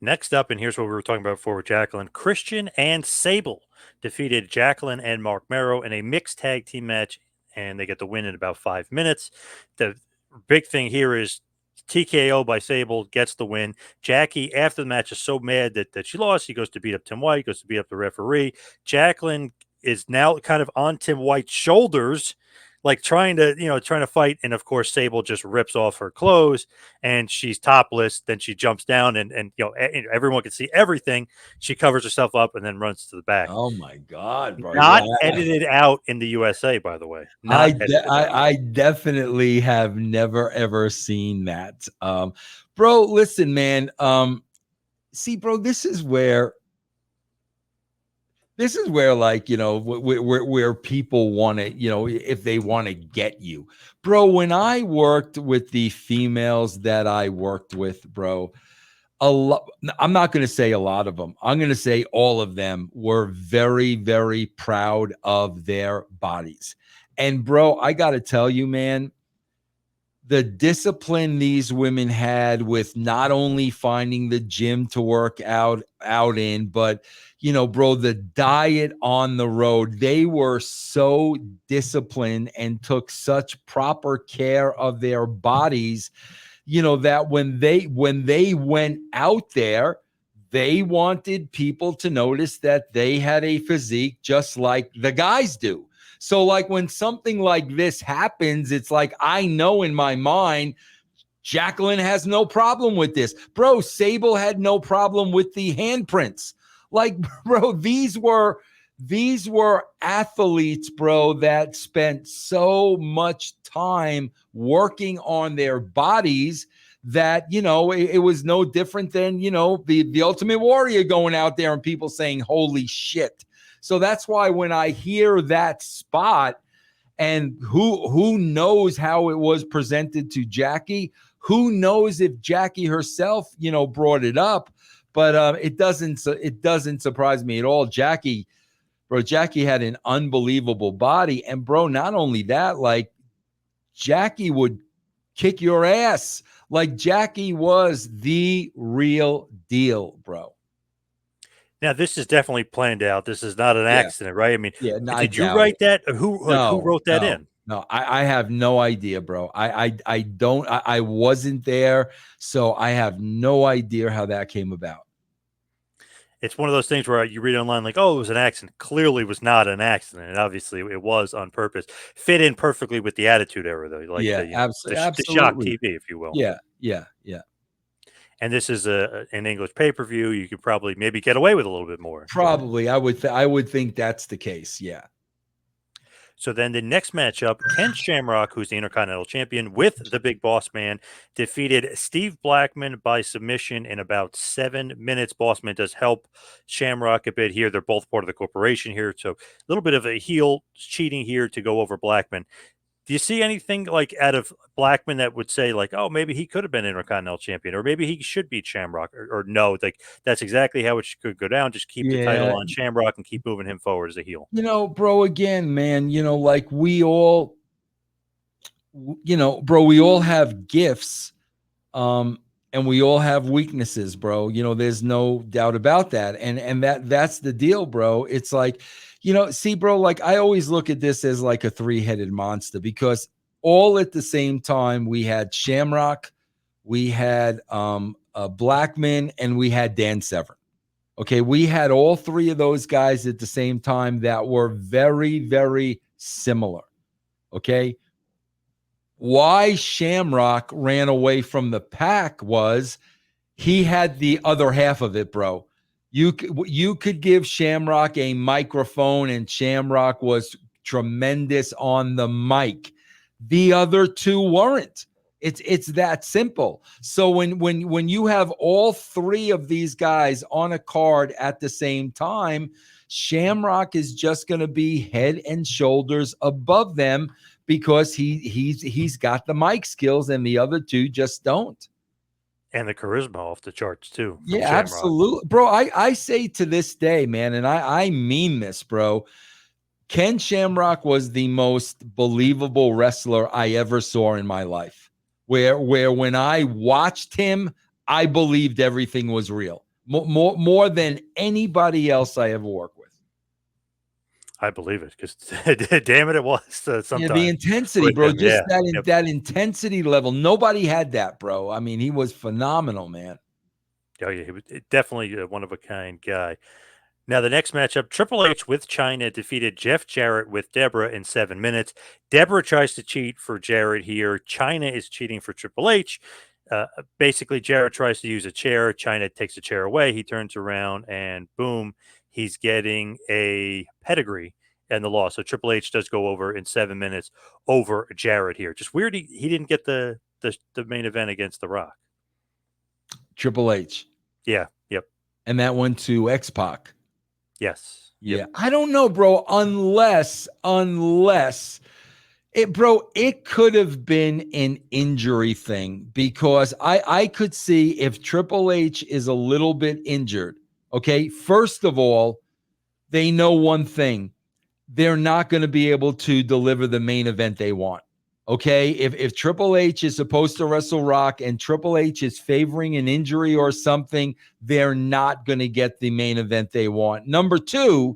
Next up, and here's what we were talking about before with Jacqueline, Christian and Sable defeated Jacqueline and Mark Merrow in a mixed tag team match, and they get the win in about 5 minutes. The big thing here is TKO by Sable gets the win. Jackie, after the match, is so mad that she lost. He goes to beat up Tim White, goes to beat up the referee. Jacqueline is now kind of on Tim White's shoulders, like trying to fight. And of course, Sable just rips off her clothes and she's topless. Then she jumps down and everyone can see everything. She covers herself up and then runs to the back. Oh my God, bro. Not edited out in the USA, by the way. I definitely have never ever seen that. Bro, listen, man. See, bro, this is where like, you know, where people want to, you know, if they want to get you, bro. When I worked with the females that I worked with, bro, a lot, I'm not going to say a lot of them, I'm going to say all of them were very, very proud of their bodies. And bro, I got to tell you, man, the discipline these women had with not only finding the gym to work out in, but, you know, bro, the diet on the road, they were so disciplined and took such proper care of their bodies, you know, that when they went out there, they wanted people to notice that they had a physique just like the guys do. So like when something like this happens, it's like, I know in my mind, Jacqueline has no problem with this. Bro, Sable had no problem with the handprints. Like, bro, these were athletes, bro, that spent so much time working on their bodies that, you know, it was no different than, you know, the Ultimate Warrior going out there and people saying, holy shit. So that's why when I hear that spot, and who knows how it was presented to Jackie, who knows if Jackie herself, you know, brought it up, but it doesn't surprise me at all. Jackie had an unbelievable body, and bro, not only that, like Jackie would kick your ass. Like Jackie was the real deal, bro. Now, this is definitely planned out. This is not an accident, right? I mean, did you write that? Who wrote that in? No, I have no idea, bro. I wasn't there, so I have no idea how that came about. It's one of those things where you read online like, oh, it was an accident. Clearly was not an accident. And obviously it was on purpose. Fit in perfectly with the Attitude Era, though. Like absolutely. The shock TV, if you will. Yeah. And this is an English pay-per-view. You could probably maybe get away with a little bit more. Probably. I would think that's the case. Yeah. So then the next matchup, Ken Shamrock, who's the Intercontinental Champion, with the Big Boss Man, defeated Steve Blackman by submission in about 7 minutes. Bossman does help Shamrock a bit here. They're both part of the corporation here. So a little bit of a heel cheating here to go over Blackman. Do you see anything like out of Blackman that would say like, oh, maybe he could have been Intercontinental Champion, or maybe he should beat Shamrock, or no, like that's exactly how it could go down. Just keep the title on Shamrock and keep moving him forward as a heel. You know, bro, again, man, you know, like we all, you know, bro, we all have gifts, and we all have weaknesses, bro. You know, there's no doubt about that. And that's the deal, bro. It's like, you know, see, bro, like I always look at this as like a three-headed monster, because all at the same time we had Shamrock, we had Blackman, and we had Dan Severn. Okay, we had all three of those guys at the same time that were very, very similar. Okay, why Shamrock ran away from the pack was he had the other half of it, bro. You could give Shamrock a microphone, and Shamrock was tremendous on the mic. The other two weren't. It's that simple. So when you have all three of these guys on a card at the same time, Shamrock is just going to be head and shoulders above them because he's got the mic skills and the other two just don't. And the charisma off the charts too from Yeah, Shamrock. absolutely. Bro, I say to this day, man, and I mean this, bro. Ken Shamrock was the most believable wrestler I ever saw in my life. Where when I watched him, I believed everything was real. More than anybody else I ever worked with. I believe it because damn it, it was sometimes. Yeah, the intensity, bro. Him, Just yeah. that intensity level. Nobody had that, bro. I mean, he was phenomenal, man. Oh yeah, he was definitely a one of a kind guy. Now, the next matchup, Triple H with China defeated Jeff Jarrett with Deborah in 7 minutes. Deborah tries to cheat for Jarrett here. China is cheating for Triple H. Basically, Jarrett tries to use a chair. China takes a chair away. He turns around and boom, he's getting a pedigree and the loss. So Triple H does go over in 7 minutes over Jarrett here. Just weird he didn't get the main event against The Rock. Triple H. Yeah. Yep. And that went to X-Pac. Yes. Yeah. Yep. I don't know, bro, unless it could have been an injury thing because I could see if Triple H is a little bit injured. Okay. First of all, they know one thing. They're not going to be able to deliver the main event they want. Okay. If Triple H is supposed to wrestle Rock and Triple H is favoring an injury or something, they're not going to get the main event they want. Number two,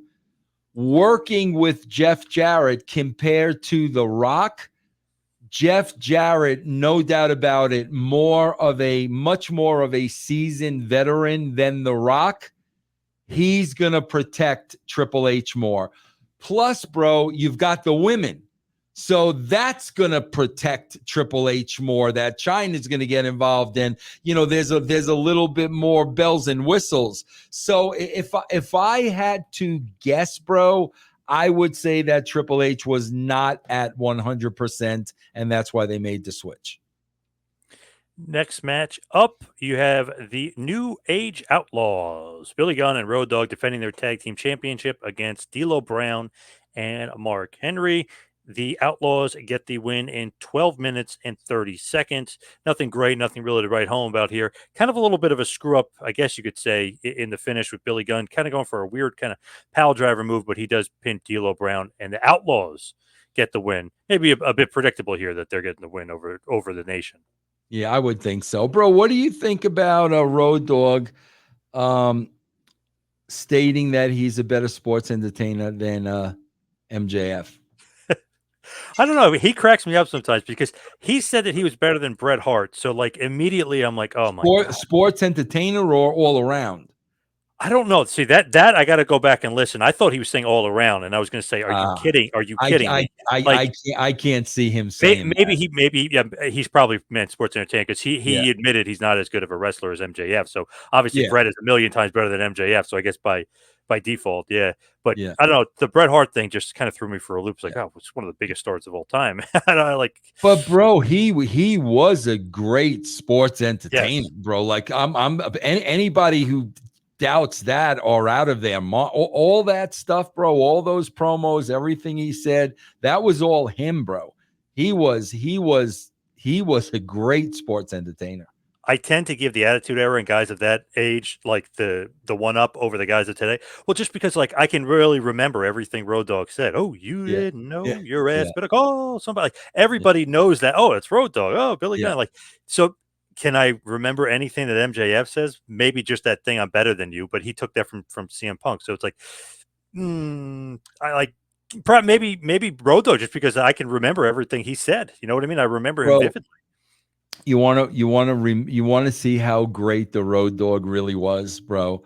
working with Jeff Jarrett compared to The Rock, Jeff Jarrett, no doubt about it, much more of a seasoned veteran than The Rock. He's going to protect Triple H more. Plus, bro, you've got the women. So that's going to protect Triple H more. That China's going to get involved in. You know, there's a little bit more bells and whistles. So if I had to guess, bro, I would say that Triple H was not at 100%, and that's why they made the switch. Next match up, you have the New Age Outlaws, Billy Gunn and Road Dogg defending their tag team championship against D'Lo Brown and Mark Henry. The Outlaws get the win in 12 minutes and 30 seconds. Nothing great, nothing really to write home about here. Kind of a little bit of a screw up, I guess you could say, in the finish with Billy Gunn. Kind of going for a weird kind of pile driver move, but he does pin D'Lo Brown, and the Outlaws get the win. Maybe a bit predictable here that they're getting the win over the nation. Yeah, I would think so. Bro, what do you think about a Road Dogg stating that he's a better sports entertainer than MJF? I don't know. He cracks me up sometimes because he said that he was better than Bret Hart. So, like, immediately I'm like, oh, my God. Sports entertainer or all around? I don't know. See, that I got to go back and listen. I thought he was saying all around, and I was going to say, are you kidding? Are you kidding me? I can't see him saying he's probably meant sports entertainment because he admitted he's not as good of a wrestler as MJF. So obviously Bret is a million times better than MJF. So I guess by default, yeah. But I don't know. The Bret Hart thing just kind of threw me for a loop. It's like, oh, it's one of the biggest stars of all time. But bro, he was a great sports entertainer, bro. Like anybody who doubts that are out of there. All that stuff, bro, all those promos, everything he said, that was all him, bro. He was a great sports entertainer. I tend to give the Attitude Era and guys of that age like the one up over the guys of today. Well, just because like I can really remember everything Road Dogg said. Oh, you didn't know your ass better call somebody. Like, everybody knows that. Oh, it's Road Dogg. Oh, Billy Gunn. Like, so can I remember anything that MJF says? Maybe just that thing, I'm better than you, but he took that from CM Punk. So it's like, I like maybe Road Dogg just because I can remember everything he said. You know what I mean? I remember him vividly. You want to see how great the Road Dogg really was, bro.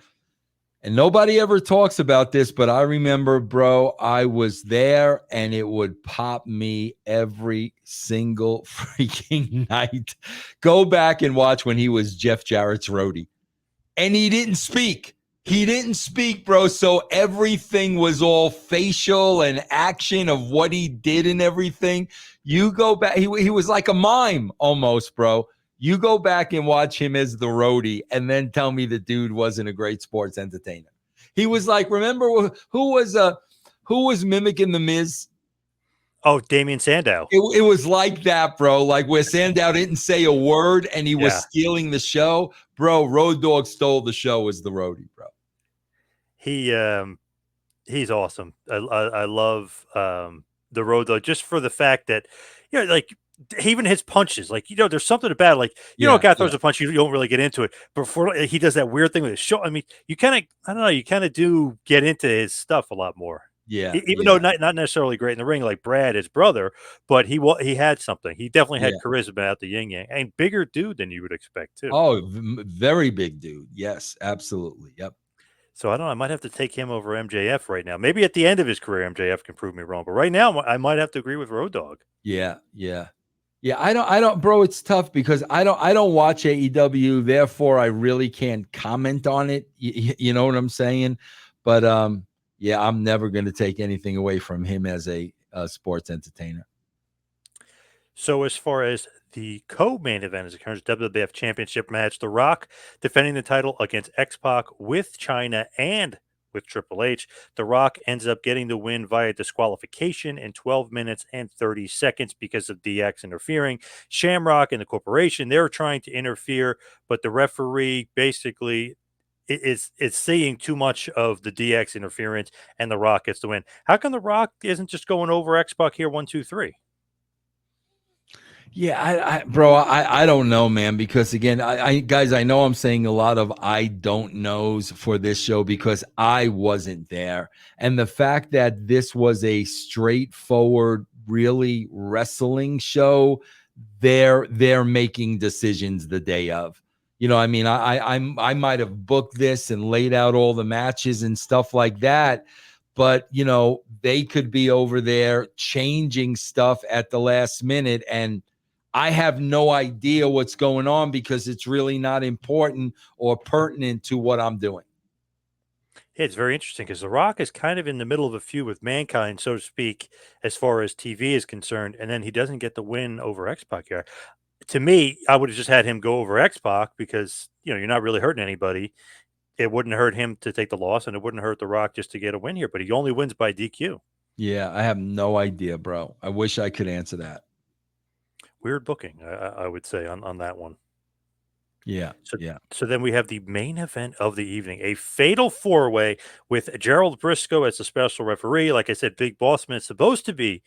And nobody ever talks about this, but I remember, bro, I was there and it would pop me every single freaking night. Go back and watch when he was Jeff Jarrett's roadie. And he didn't speak. He didn't speak, bro. So everything was all facial and action of what he did and everything. You go back, he was like a mime almost, bro. You go back and watch him as the roadie and then tell me the dude wasn't a great sports entertainer. He was like, remember who was mimicking the Miz? Oh, Damien Sandow. It was like that, bro. Like where Sandow didn't say a word and he was Yeah. stealing the show. Bro, Road Dogg stole the show as the roadie, bro. He's awesome. I love the road though, just for the fact that like even his punches, like there's something about it, like a Yeah, guy yeah, throws a punch, you don't really get into it, but for he does that weird thing with his show. I mean, you kind of I don't know, you kind of do get into his stuff a lot more. yeah, Even though yeah, not necessarily great in the ring like Brad, his brother, but he had something. He definitely had yeah. charisma out the yin yang, and bigger dude than you would expect too. Oh, very big dude. Yes, absolutely. Yep. So I don't know. I might have to take him over MJF right now. Maybe at the end of his career, MJF can prove me wrong. But right now, I might have to agree with Road Dogg. Yeah, yeah. Yeah, I don't, bro. It's tough because I don't watch AEW, therefore I really can't comment on it. You know what I'm saying? But yeah, I'm never going to take anything away from him as a sports entertainer. So as far as the co-main event is concerned, WWF Championship match, The Rock defending the title against X-Pac with China and with Triple H. The Rock ends up getting the win via disqualification in 12 minutes and 30 seconds because of DX interfering. Shamrock and the corporation, they're trying to interfere, but the referee basically is seeing too much of the DX interference, and The Rock gets the win. How come The Rock isn't just going over X-Pac here 1, 2, 3? Yeah, bro, I don't know, man, because again, guys, I know I'm saying a lot of I don't knows for this show because I wasn't there. And the fact that this was a straightforward, really wrestling show, they're making decisions the day of. I mean, I might have booked this and laid out all the matches and stuff like that, but they could be over there changing stuff at the last minute, and I have no idea what's going on because it's really not important or pertinent to what I'm doing. Yeah, it's very interesting because The Rock is kind of in the middle of a feud with Mankind, so to speak, as far as TV is concerned, and then he doesn't get the win over X-Pac here. To me, I would have just had him go over X-Pac because, you're not really hurting anybody. It wouldn't hurt him to take the loss, and it wouldn't hurt The Rock just to get a win here, but he only wins by DQ. Yeah, I have no idea, bro. I wish I could answer that. Weird booking, I would say, on that one. Yeah, So yeah. so then we have the main event of the evening, a fatal four-way with Gerald Briscoe as the special referee. Like I said, Big Boss Man is supposed to be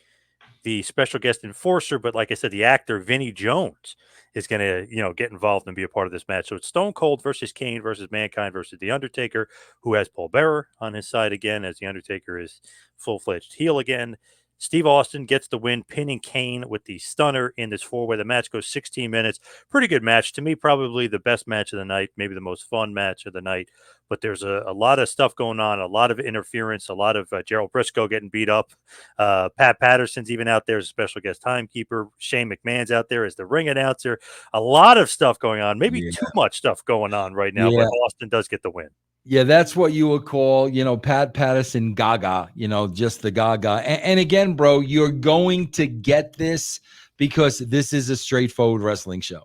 the special guest enforcer, but like I said, the actor Vinny Jones is going to, get involved and be a part of this match. So it's Stone Cold versus Kane versus Mankind versus The Undertaker, who has Paul Bearer on his side again, as The Undertaker is full-fledged heel again. Steve Austin gets the win, pinning Kane with the stunner in this four-way. The match goes 16 minutes. Pretty good match. To me, probably the best match of the night, maybe the most fun match of the night. But there's a lot of stuff going on, a lot of interference, a lot of Gerald Briscoe getting beat up. Pat Patterson's even out there as a special guest timekeeper. Shane McMahon's out there as the ring announcer. A lot of stuff going on, maybe Yeah. too much stuff going on right now, Yeah. but Austin does get the win. Yeah, that's what you would call, Pat Patterson gaga, just the gaga. And again, bro, you're going to get this because this is a straightforward wrestling show.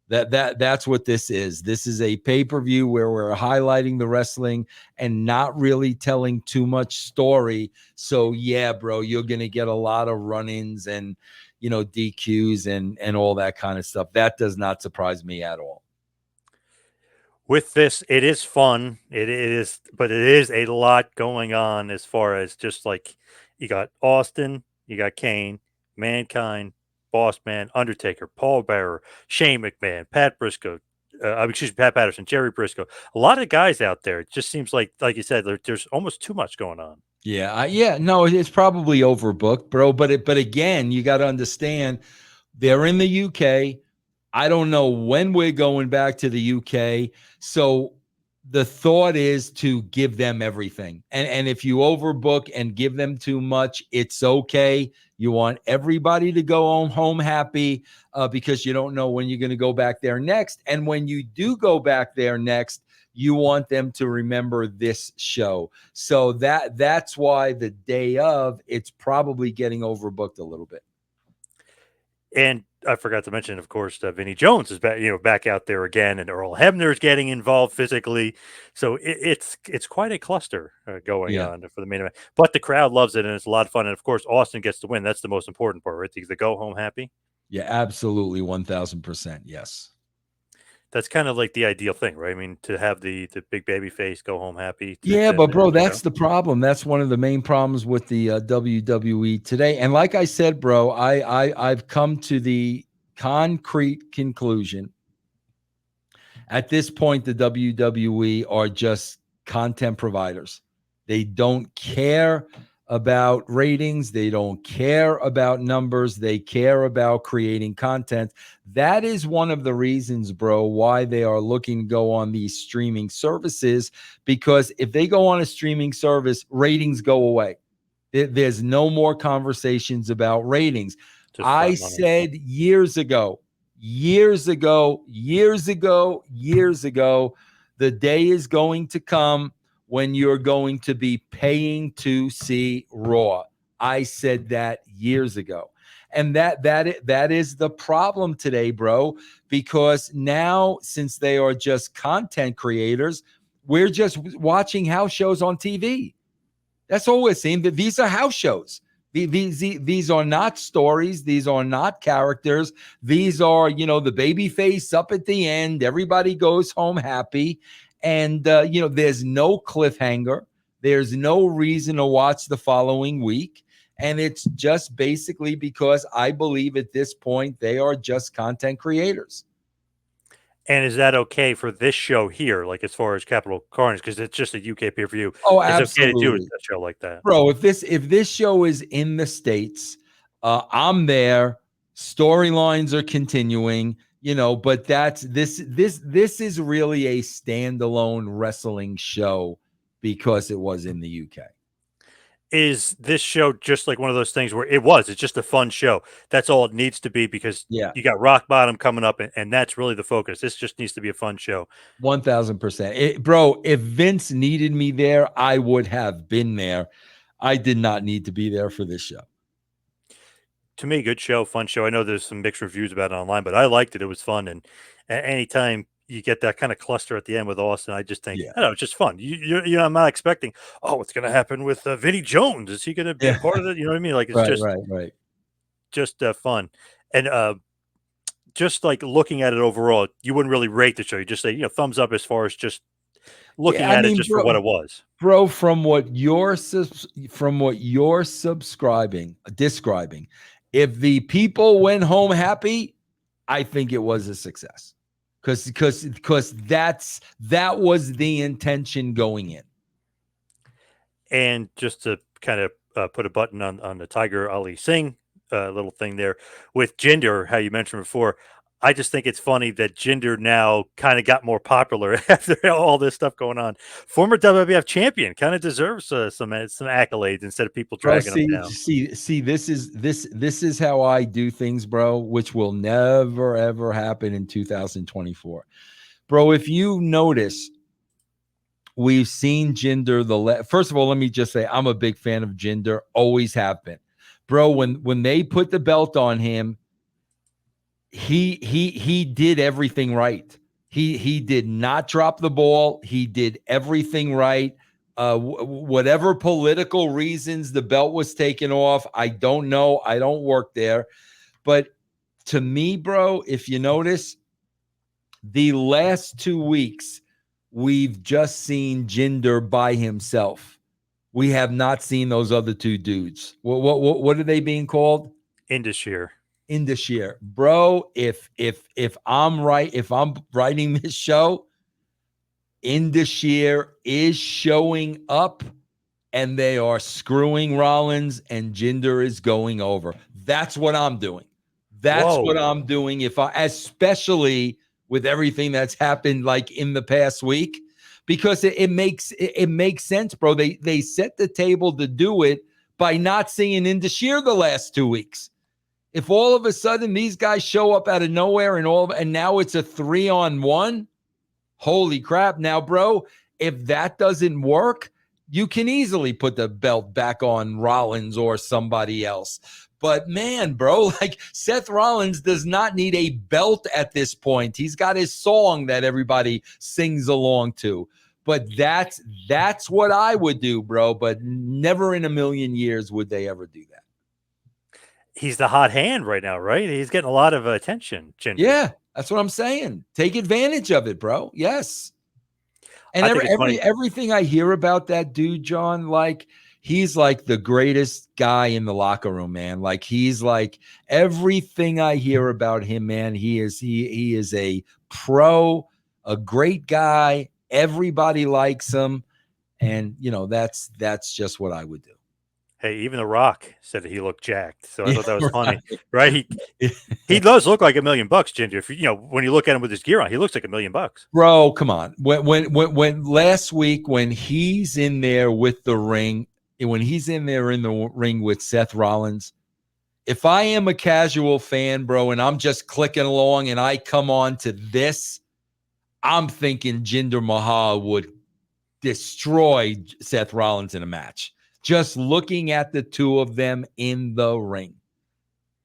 That's what this is. This is a pay-per-view where we're highlighting the wrestling and not really telling too much story. So yeah, bro, you're gonna get a lot of run-ins and DQs and all that kind of stuff. That does not surprise me at all. With this, it is fun. It is, but it is a lot going on as far as just like you got Austin, you got Kane, Mankind, Boss Man, Undertaker, Paul Bearer, Shane McMahon, Pat Briscoe, excuse me, Pat Patterson, Jerry Briscoe. A lot of guys out there. It just seems like you said, there's almost too much going on. Yeah, no, it's probably overbooked, bro. But again, you got to understand they're in the UK. I don't know when we're going back to the UK. So the thought is to give them everything. And if you overbook and give them too much, it's okay. You want everybody to go home happy because you don't know when you're going to go back there next. And when you do go back there next, you want them to remember this show. So that's why the day of, it's probably getting overbooked a little bit. And I forgot to mention, of course, Vinny Jones is back, back out there again, and Earl Hebner's getting involved physically. So it's quite a cluster going Yeah. on for the main event. But the crowd loves it, and it's a lot of fun. And of course, Austin gets to win. That's the most important part, right? They go home happy. Yeah, absolutely, 1000%. Yes. That's kind of like the ideal thing, right? I mean, to have the big baby face go home happy. Yeah, but bro, End the show. that's the problem. That's one of the main problems with the WWE today. And like I said, bro, I've come to the concrete conclusion. At this point, the WWE are just content providers. They don't care about ratings. They don't care about numbers. They care about creating content. That is one of the reasons, bro, why they are looking to go on these streaming services, because if they go on a streaming service, ratings go away. There's no more conversations about ratings. Just I flat money. said years ago, the day is going to come when you're going to be paying to see Raw. I said that years ago. And that is the problem today, bro, because now, since they are just content creators, we're just watching house shows on TV. That's all we're seeing. That these are house shows. These are not stories. These are not characters. These are, the baby face up at the end. Everybody goes home happy. And, there's no cliffhanger. There's no reason to watch the following week. And it's just basically because I believe at this point they are just content creators. And is that okay for this show here, like as far as Capital Carnage, because it's just a UK pay-per-view? Oh, Is it okay to do a absolutely. show like that? Bro, if this show is in the States, I'm there. Storylines are continuing, but this is really a standalone wrestling show because it was in the UK. Is this show just like one of those things where it's just a fun show? That's all it needs to be, because Yeah, you got Rock Bottom coming up, and that's really the focus. This just needs to be a fun show. 1000%. Bro, if Vince needed me there, I would have been there. I did not need to be there for this show. To me, good show, fun show. I know there's some mixed reviews about it online, but I liked it. It was fun, and anytime you get that kind of cluster at the end with Austin, I just think, Yeah. I don't know, it's just fun. I'm not expecting, what's going to happen with Vinny Jones? Is he going to be a part of it? You know what I mean? Like, it's Right. just fun. And just like looking at it overall, you wouldn't really rate the show. You just say, thumbs up as far as just looking at it just for what it was. Bro, from what you're describing, if the people went home happy, I think it was a success. Because that was the intention going in. And just to kind of put a button on the Tiger Ali Singh little thing there with Jinder, how you mentioned before, I just think it's funny that Jinder now kind of got more popular after all this stuff going on. Former WWF champion kind of deserves some accolades instead of people dragging him down. See, this is how I do things, bro, which will never ever happen in 2024. Bro, if you notice, we've seen Jinder first of all, let me just say I'm a big fan of Jinder, always have been. Bro, when they put the belt on him, he did everything right. He did not drop the ball. He did everything right. Whatever political reasons the belt was taken off, I don't know. I don't work there. But to me, bro, if you notice, the last 2 weeks, we've just seen Jinder by himself. We have not seen those other two dudes. What are they being called? Indus Bro, if I'm right, if I'm writing this show, Indus is showing up and they are screwing Rollins and Jinder is going over. That's what I'm doing. What I'm doing, especially with everything that's happened like in the past week. because it makes sense, bro. They set the table to do it by not seeing Indashir the last 2 weeks. If all of a sudden these guys show up out of nowhere and now it's a 3-on-1, holy crap. Now, bro, if that doesn't work, you can easily put the belt back on Rollins or somebody else. But man, bro, like Seth Rollins does not need a belt at this point. He's got his song that everybody sings along to. But that's what I would do, bro. But never in a million years would they ever do that. He's the hot hand right now, right? He's getting a lot of attention, Jinder. Yeah, that's what I'm saying. Take advantage of it, bro. Yes. And everything I hear about that dude, John, like he's like the greatest guy in the locker room, man. Like he's like everything I hear about him, man. He is a pro, a great guy. Everybody likes him, and you know that's just what I would do. Hey, even The Rock said that he looked jacked, so I thought that was funny, right? He does look like $1 million, Jinder. If you know when you look at him with his gear on, he looks like $1 million. Bro, come on. When last week when he's in there with the ring, when he's in there in the ring with Seth Rollins, if I am a casual fan, bro, and I'm just clicking along and I come on to this, I'm thinking Jinder Mahal would destroy Seth Rollins in a match. Just looking at the two of them in the ring.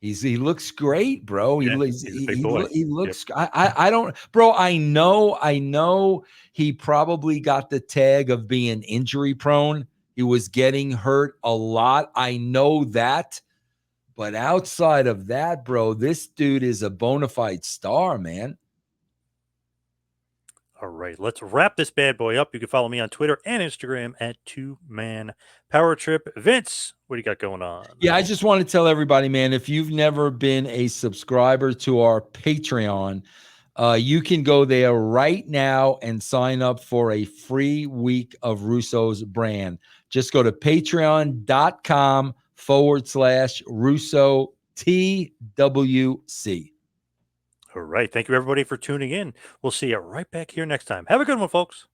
He looks great, bro. He looks. Yep. I don't, bro. I know. He probably got the tag of being injury prone. He was getting hurt a lot. I know that, but outside of that, bro, this dude is a bona fide star, man. All right, let's wrap this bad boy up. You can follow me on Twitter and Instagram at 2Man Power Trip. Vince, what do you got going on? Yeah, I just want to tell everybody, man, if you've never been a subscriber to our Patreon, you can go there right now and sign up for a free week of Russo's brand. Just go to patreon.com/Russo TWC. All right. Thank you, everybody, for tuning in. We'll see you right back here next time. Have a good one, folks.